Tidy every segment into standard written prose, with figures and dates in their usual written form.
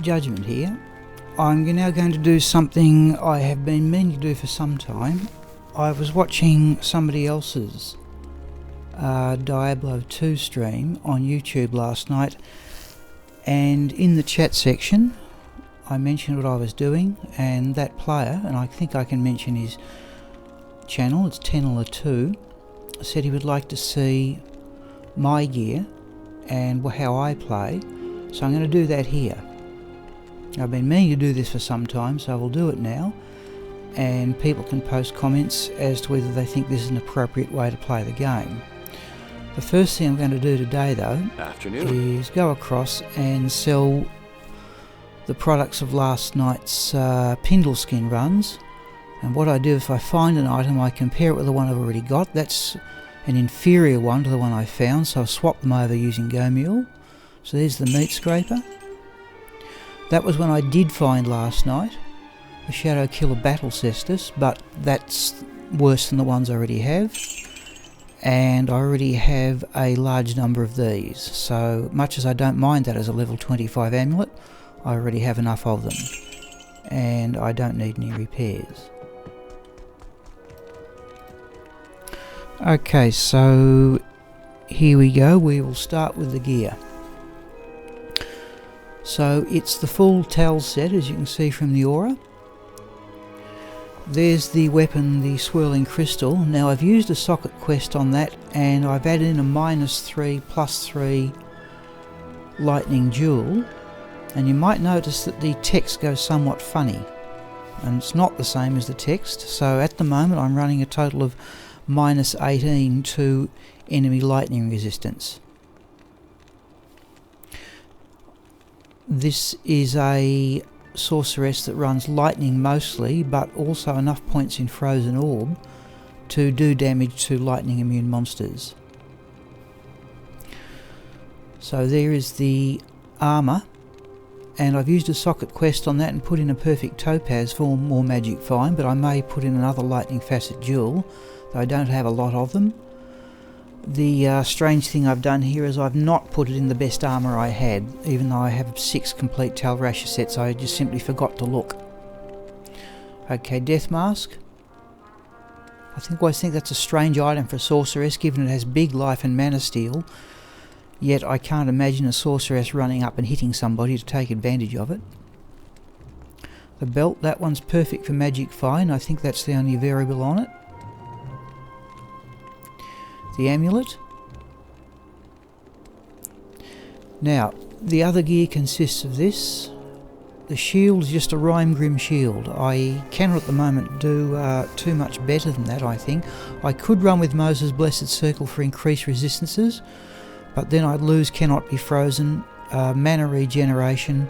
judgment here. I'm now going to do something I have been meaning to do for some time. I was watching somebody else's Diablo 2 stream on YouTube last night, and in the chat section I mentioned what I was doing, and that player, and I think I can mention his channel, it's Shockalot, said he would like to see my gear and how I play, so I'm going to do that here. I've been meaning to do this for some time, so I will do it now, and people can post comments as to whether they think this is an appropriate way to play the game. The first thing I'm going to do today though is go across and sell the products of last night's Pindle skin runs, and what I do, if I find an item, I compare it with the one I've already got. That's an inferior one to the one I found, so I've swapped them over using Go Mule. So there's the meat scraper. That was one I did find last night, the Shadow Killer Battle Cestus, but that's worse than the ones I already have, and I already have a large number of these, so much as I don't mind that as a level 25 amulet, I already have enough of them, and I don't need any repairs. Okay, so here we go. We will start with the gear. So it's the full Tal set, as you can see from the aura. There's the weapon, the Swirling Crystal. Now I've used a socket quest on that, and I've added in a -3 +3 lightning jewel, and you might notice that the text goes somewhat funny, and it's not the same as the text. So at the moment I'm running a total of -18 to enemy lightning resistance. This is a sorceress that runs lightning mostly, but also enough points in Frozen Orb to do damage to lightning immune monsters. So there is the armour, and I've used a socket quest on that and put in a perfect topaz for more magic fine, but I may put in another lightning facet jewel, though I don't have a lot of them. The strange thing I've done here is I've not put it in the best armour I had, even though I have 6 complete Talrasha sets. I just simply forgot to look. Okay, Death Mask. I always think that's a strange item for a sorceress, given it has big life and mana steal, yet I can't imagine a sorceress running up and hitting somebody to take advantage of it. The belt, that one's perfect for magic fine. I think that's the only variable on it. The amulet. Now, the other gear consists of this. The shield is just a Rime-Grim shield. I cannot at the moment do too much better than that, I think. I could run with Moses' Blessed Circle for increased resistances, but then I'd lose Cannot Be Frozen, mana regeneration,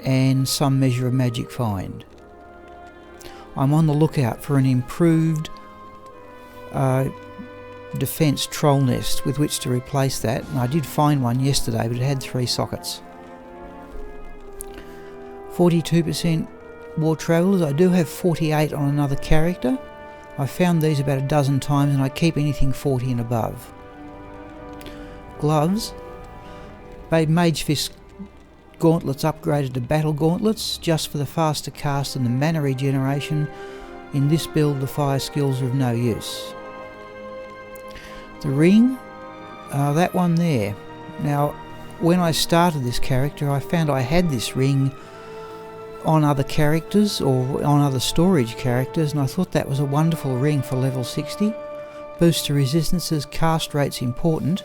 and some measure of magic find. I'm on the lookout for an improved defense troll nest with which to replace that, and I did find one yesterday, but it had 3 sockets. 42% War Travellers. I do have 48 on another character. I found these about a dozen times, and I keep anything 40 and above. Gloves. Mage Fist gauntlets upgraded to battle gauntlets, just for the faster cast and the mana regeneration. In this build the fire skills are of no use. The ring, that one there. Now, when I started this character, I found I had this ring on other characters or on other storage characters, and I thought that was a wonderful ring for level 60. Boost to resistances, cast rate's important,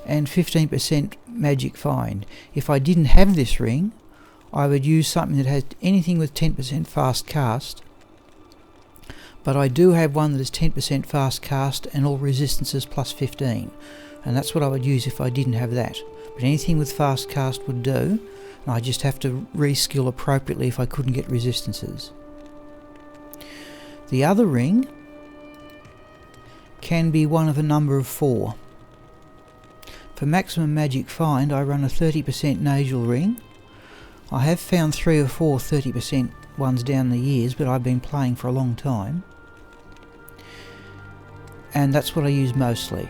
and 15% magic find. If I didn't have this ring, I would use something that has anything with 10% fast cast, but I do have one that is 10% fast cast and all resistances plus 15, and that's what I would use if I didn't have that. But anything with fast cast would do, and I just have to reskill appropriately if I couldn't get resistances. The other ring can be one of a number of 4. For maximum magic find, I run a 30% nasal ring. I have found 3 or 4 30% ones down the years, but I've been playing for a long time, and that's what I use mostly.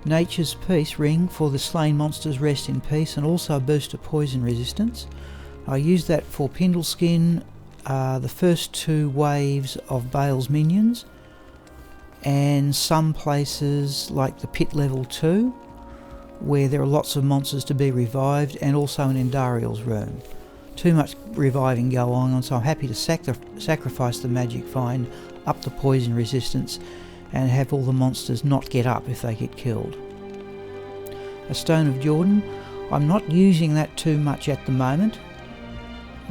Nature's Peace ring for the slain monsters rest in peace, and also a boost of poison resistance. I used that for Pindleskin, the first 2 waves of Bale's minions, and some places like the pit level 2 where there are lots of monsters to be revived, and also in Endariel's room. Too much reviving going on, so I'm happy to sacrifice the magic find, up the poison resistance, and have all the monsters not get up if they get killed. A Stone of Jordan, I'm not using that too much at the moment,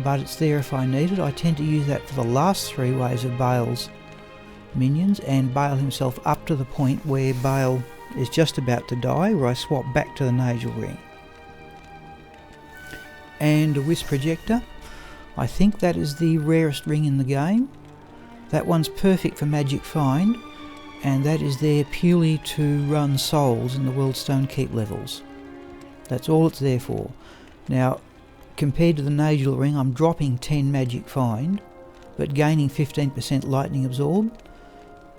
but it's there if I need it. I tend to use that for the last 3 waves of Bale's minions, and Bale himself up to the point where Bale is just about to die, where I swap back to the Nagel ring. And a Wisp Projector, I think that is the rarest ring in the game. That one's perfect for Magic Find, and that is there purely to run souls in the Worldstone Keep levels. That's all it's there for. Now, compared to the Nagel ring, I'm dropping 10 Magic Find, but gaining 15% Lightning Absorb,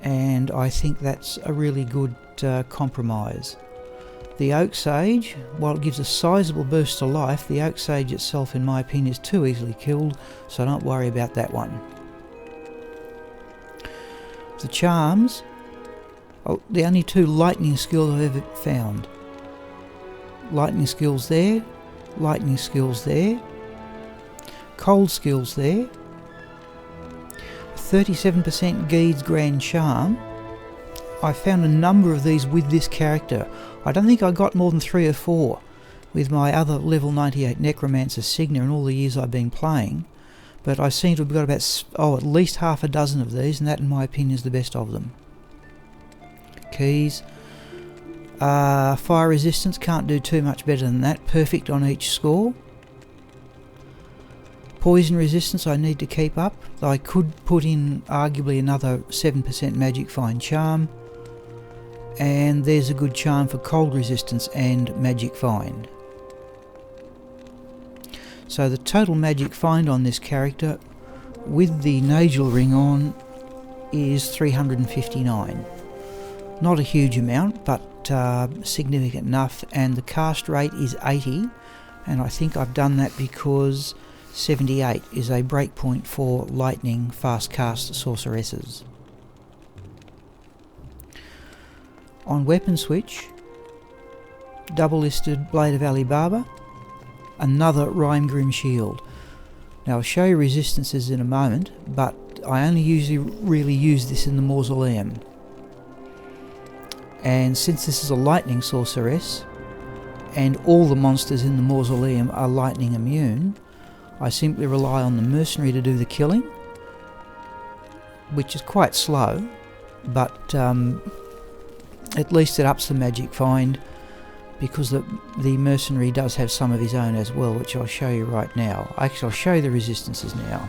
and I think that's a really good compromise. The Oak Sage, while it gives a sizable boost to life, the Oak Sage itself, in my opinion, is too easily killed, so don't worry about that one. The Charms, the only 2 lightning skills I've ever found. Lightning skills there, lightning skills there, cold skills there, 37% Geed's Grand Charm. I found a number of these with this character. I don't think I got more than 3 or 4 with my other level 98 Necromancer Signa in all the years I've been playing, but I seem to have got about at least half a dozen of these, and that in my opinion is the best of them. Keys. Fire Resistance, can't do too much better than that, perfect on each score. Poison Resistance I need to keep up. I could put in arguably another 7% Magic Find Charm, and there's a good charm for Cold Resistance and Magic Find. So the total Magic Find on this character with the Nagel ring on is 359. Not a huge amount, but significant enough, and the cast rate is 80, and I think I've done that because 78 is a breakpoint for lightning fast cast sorceresses. On weapon switch, double listed Blade of Ali Baba, another Rhymegrim shield. Now I'll show you resistances in a moment, but I only usually really use this in the Mausoleum. And since this is a lightning sorceress, and all the monsters in the Mausoleum are lightning immune, I simply rely on the mercenary to do the killing, which is quite slow, but at least it ups the Magic Find, because the mercenary does have some of his own as well, which I'll show you right now. Actually, I'll show you the resistances now.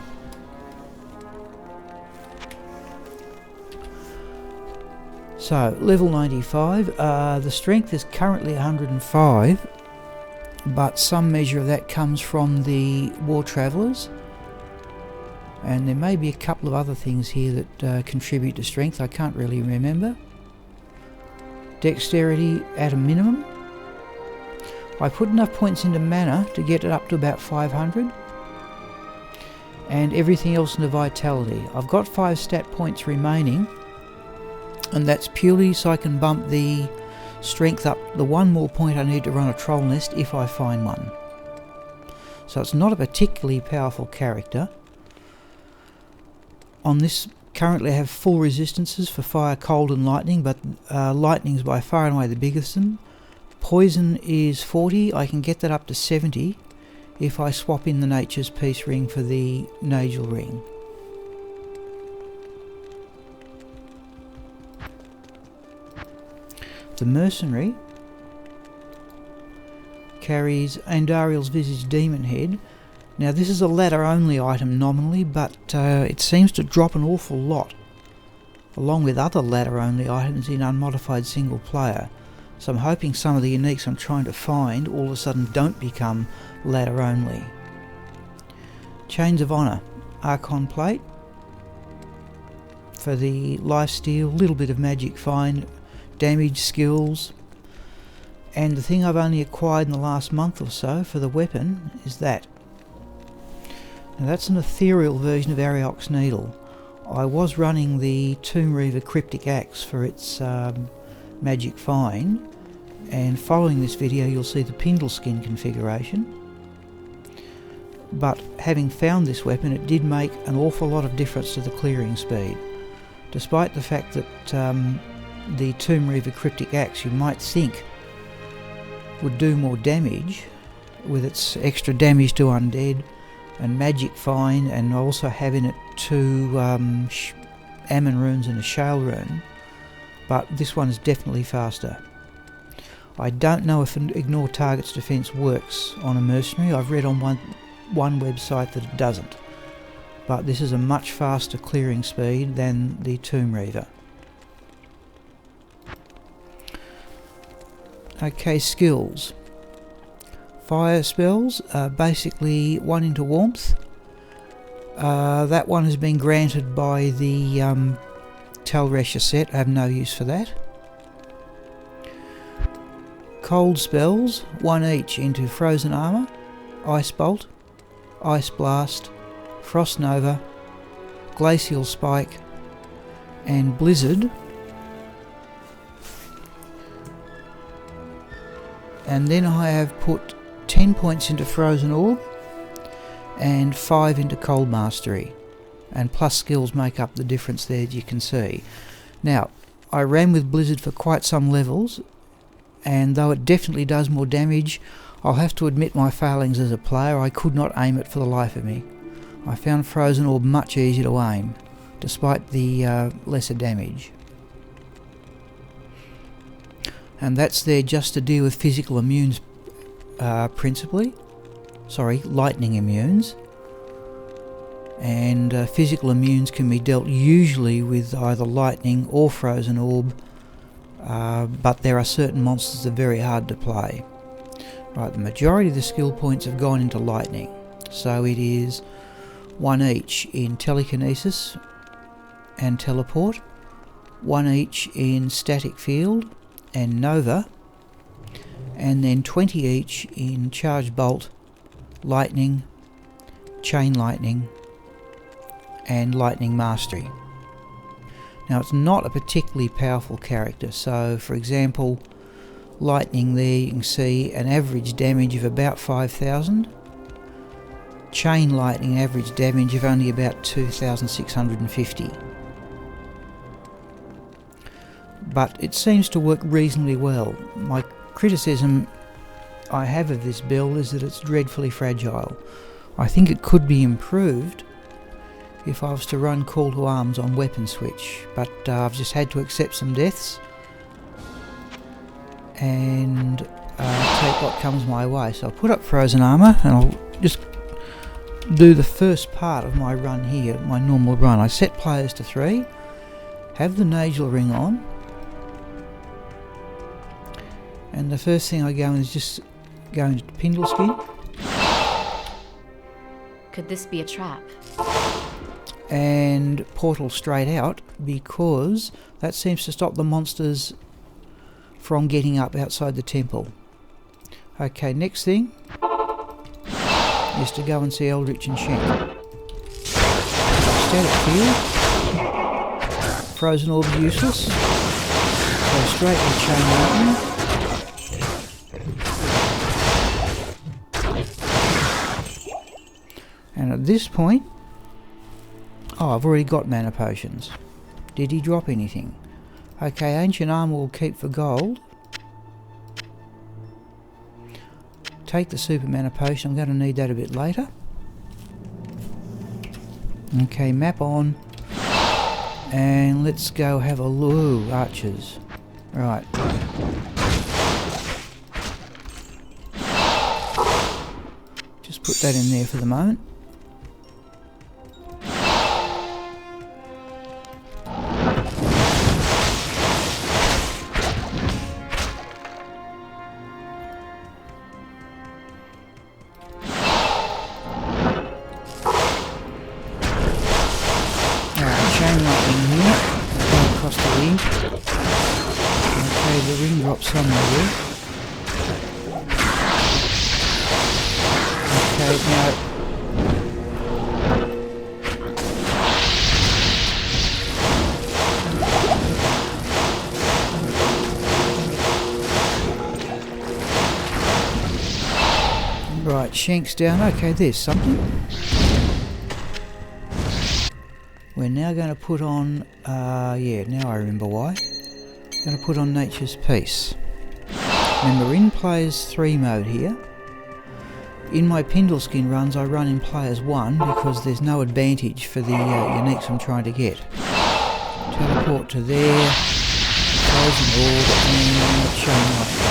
So, level 95, the strength is currently 105, but some measure of that comes from the War Travellers, and there may be a couple of other things here that contribute to strength, I can't really remember. Dexterity at a minimum. I put enough points into mana to get it up to about 500, and everything else into vitality. I've got 5 stat points remaining, and that's purely so I can bump the strength up the one more point I need to run a troll nest if I find one. So it's not a particularly powerful character. On this currently I have full resistances for fire, cold and lightning, but lightning is by far and away the biggest of them. Poison is 40, I can get that up to 70 if I swap in the Nature's Peace ring for the Nagel ring. The mercenary carries Andariel's Visage Demon Head. Now this is a ladder only item nominally, but it seems to drop an awful lot, along with other ladder only items in unmodified single player. So I'm hoping some of the uniques I'm trying to find all of a sudden don't become ladder only. Chains of Honour, Archon Plate for the lifesteal, little bit of Magic Find, damage skills, And the thing I've only acquired in the last month or so for the weapon is that. Now that's an ethereal version of Arioch's Needle. I was running the Tomb Reaver Cryptic Axe for its magic find, and following this video you'll see the Pindle skin configuration. But having found this weapon, it did make an awful lot of difference to the clearing speed. Despite the fact that the Tomb Reaver Cryptic Axe, you might think, would do more damage with its extra damage to undead and magic find, and also having it 2 Ammon runes and a Shale rune, but this one is definitely faster. I don't know if an Ignore Target's defense works on a mercenary. I've read on one website that it doesn't, but this is a much faster clearing speed than the Tomb Reaver. Okay, skills. Fire spells are basically 1 into warmth. That one has been granted by the Talresha set. I have no use for that. Cold spells, 1 each into Frozen Armour, Ice Bolt, Ice Blast, Frost Nova, Glacial Spike and Blizzard. And then I have put 10 points into Frozen Orb and 5 into Cold Mastery, and plus skills make up the difference there, as you can see. Now, I ran with Blizzard for quite some levels, and though it definitely does more damage, I'll have to admit my failings as a player. I could not aim it for the life of me. I found Frozen Orb much easier to aim, despite the lesser damage. And that's there just to deal with physical immunes principally. Sorry, lightning immunes. And physical immunes can be dealt usually with either lightning or Frozen Orb, but there are certain monsters that are very hard to play. Right, the majority of the skill points have gone into lightning, so it is 1 each in Telekinesis and Teleport, 1 each in Static Field and Nova, and then 20 each in Charge Bolt, Lightning, Chain Lightning and Lightning Mastery. Now it's not a particularly powerful character, so for example Lightning there you can see an average damage of about 5,000, Chain Lightning average damage of only about 2,650. But it seems to work reasonably well. My criticism I have of this build is that it's dreadfully fragile. I think it could be improved if I was to run Call to Arms on Weapon Switch, but I've just had to accept some deaths and take what comes my way. So I'll put up Frozen Armour and I'll just do the first part of my run here, my normal run. I set players to 3, have the Nagel ring on, and the first thing I go in is just go into Pindle skin. Could this be a trap? And portal straight out, because that seems to stop the monsters from getting up outside the temple. Okay, next thing is to go and see Eldritch and Shank. Static Field. Frozen Orb useless. Go straight to Chain Lightning. And at this point, oh, I've already got mana potions. Did he drop anything? Okay, Ancient Armour will keep for gold. Take the super mana potion, I'm going to need that a bit later. Okay, map on. And let's go have a look. Archers. Right. Just put that in there for the moment. Chain lightning here, go across the ring. Okay, the ring drops somewhere there. now. Right, Shank's down. Okay, there's something. We're now going to put on, yeah, now I remember why. Going to put on Nature's Peace. Remember, in Players 3 mode here. In my Pindleskin runs, I run in Players 1 because there's no advantage for the uniques I'm trying to get. Teleport to there. Frozen orb and chain lightning.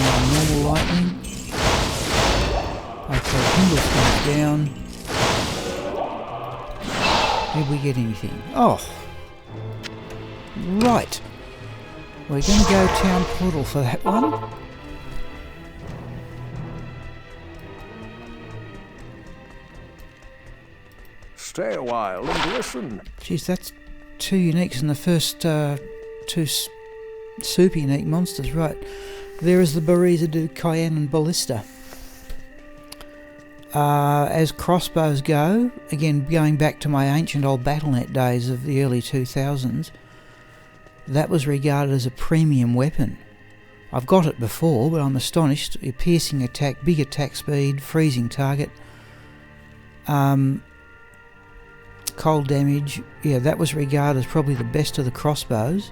Now normal lightning. Okay, Pindleskin's down. Did we get anything? Oh! Right! We're going to go Town Portal for that one. Stay a while and listen. Jeez, that's 2 uniques in the first 2 super unique monsters, right. There is the Barizadu, Cayenne and Ballista. As crossbows go, again going back to my ancient old Battle.net days of the early 2000s, that was regarded as a premium weapon. I've got it before, but I'm astonished. A piercing attack, big attack speed, freezing target, cold damage. Yeah, that was regarded as probably the best of the crossbows.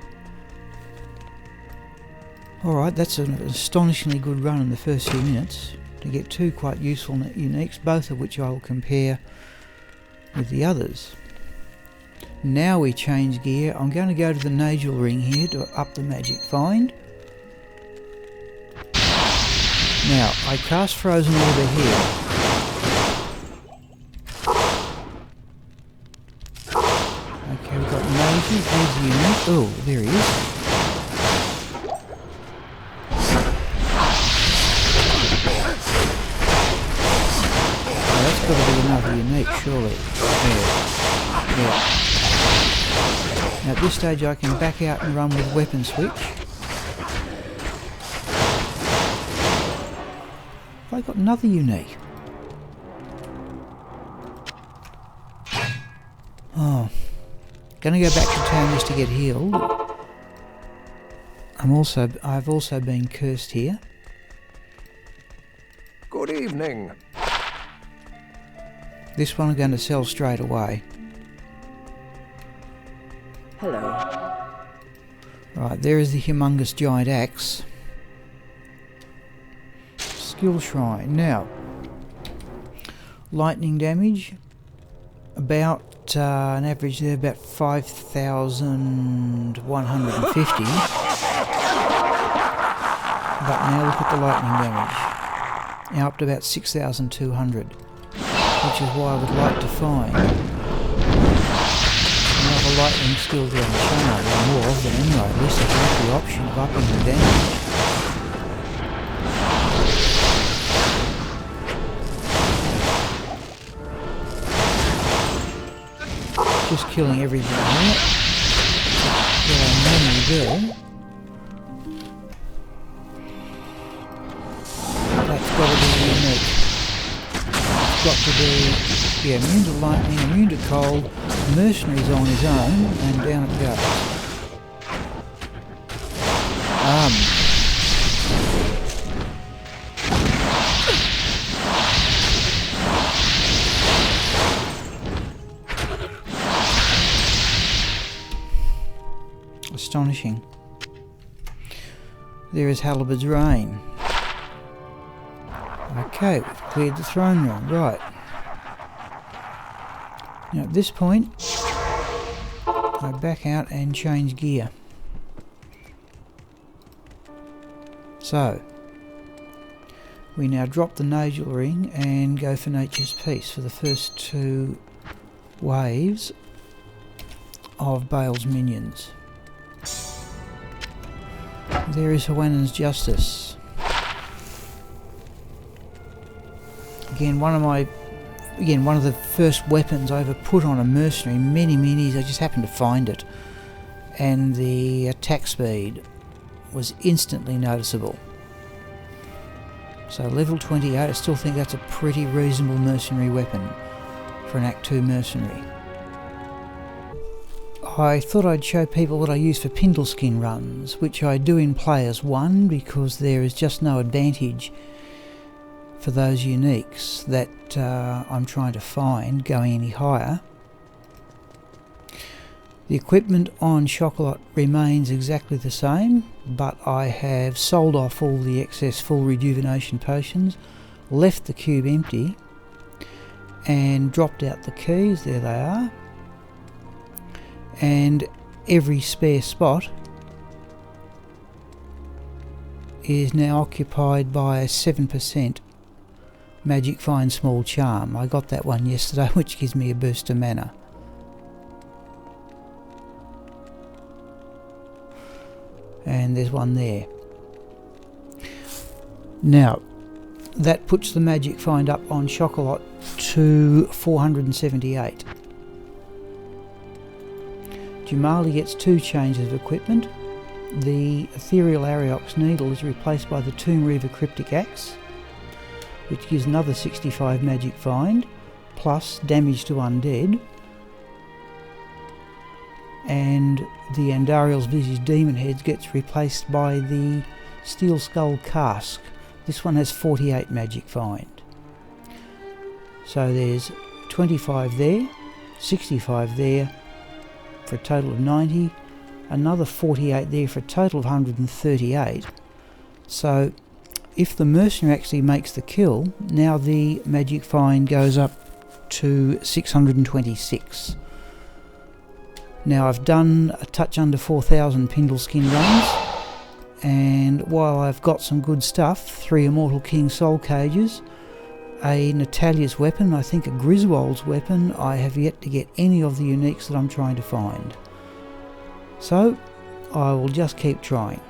Alright, that's an astonishingly good run in the first few minutes to get 2 quite useful uniques, both of which I will compare with the others. Now we change gear. I'm going to go to the Nagel ring here to up the magic find. Now, I cast Frozen Order here. Okay, we've got Nagel, there's the unique. Oh, there he is. Got to be another unique, surely. Yeah. Now at this stage I can back out and run with weapon switch. Have I got another unique? Oh. Gonna go back to town just to get healed. I've also been cursed here. Good evening. This one I'm going to sell straight away. Hello. Right, there is the humongous giant axe. Skill shrine. Now, lightning damage, about an average there about 5,150. But now look at the lightning damage. Now up to about 6,200. Which is why I would like to find another lightning skill down the channel, or more of them anyway. At least I have the option of upping the damage. Just killing everything here. What I normally do. That's got to be unique. Got to be, yeah, immune to lightning, immune to cold, mercenaries on his own, and down it goes. Astonishing. There is Halibut's Rain. Okay, we've cleared the throne room, right. Now at this point, I back out and change gear. So, we now drop the Nagel ring and go for Nature's Peace for the first 2 waves of Bale's minions. There is Hawannan's Justice. Again, one of the first weapons I ever put on a mercenary, many years, I just happened to find it. And the attack speed was instantly noticeable. So level 28, I still think that's a pretty reasonable mercenary weapon for an Act 2 mercenary. I thought I'd show people what I use for Pindle skin runs, which I do in Players 1 because there is just no advantage for those uniques that I'm trying to find going any higher. The equipment on Shockalot remains exactly the same, but I have sold off all the excess full rejuvenation potions, left the cube empty, and dropped out the keys. There they are. And every spare spot is now occupied by a 7% Magic Find Small Charm. I got that one yesterday, which gives me a boost of mana. And there's one there. Now, that puts the Magic Find up on Shockalot to 478. Jumali gets 2 changes of equipment. The Ethereal Ariox Needle is replaced by the Tomb Reaver Cryptic Axe, which gives another 65 Magic Find, plus damage to undead. And the Andariel's Visage Demon Heads gets replaced by the Steel Skull Cask. This one has 48 Magic Find. So there's 25 there, 65 there for a total of 90, another 48 there for a total of 138. So if the mercenary actually makes the kill, now the Magic Find goes up to 626. Now I've done a touch under 4,000 Pindle skin runs, and while I've got some good stuff, 3 Immortal King Soul Cages, a Natalia's weapon, I think a Griswold's weapon, I have yet to get any of the uniques that I'm trying to find. So I will just keep trying.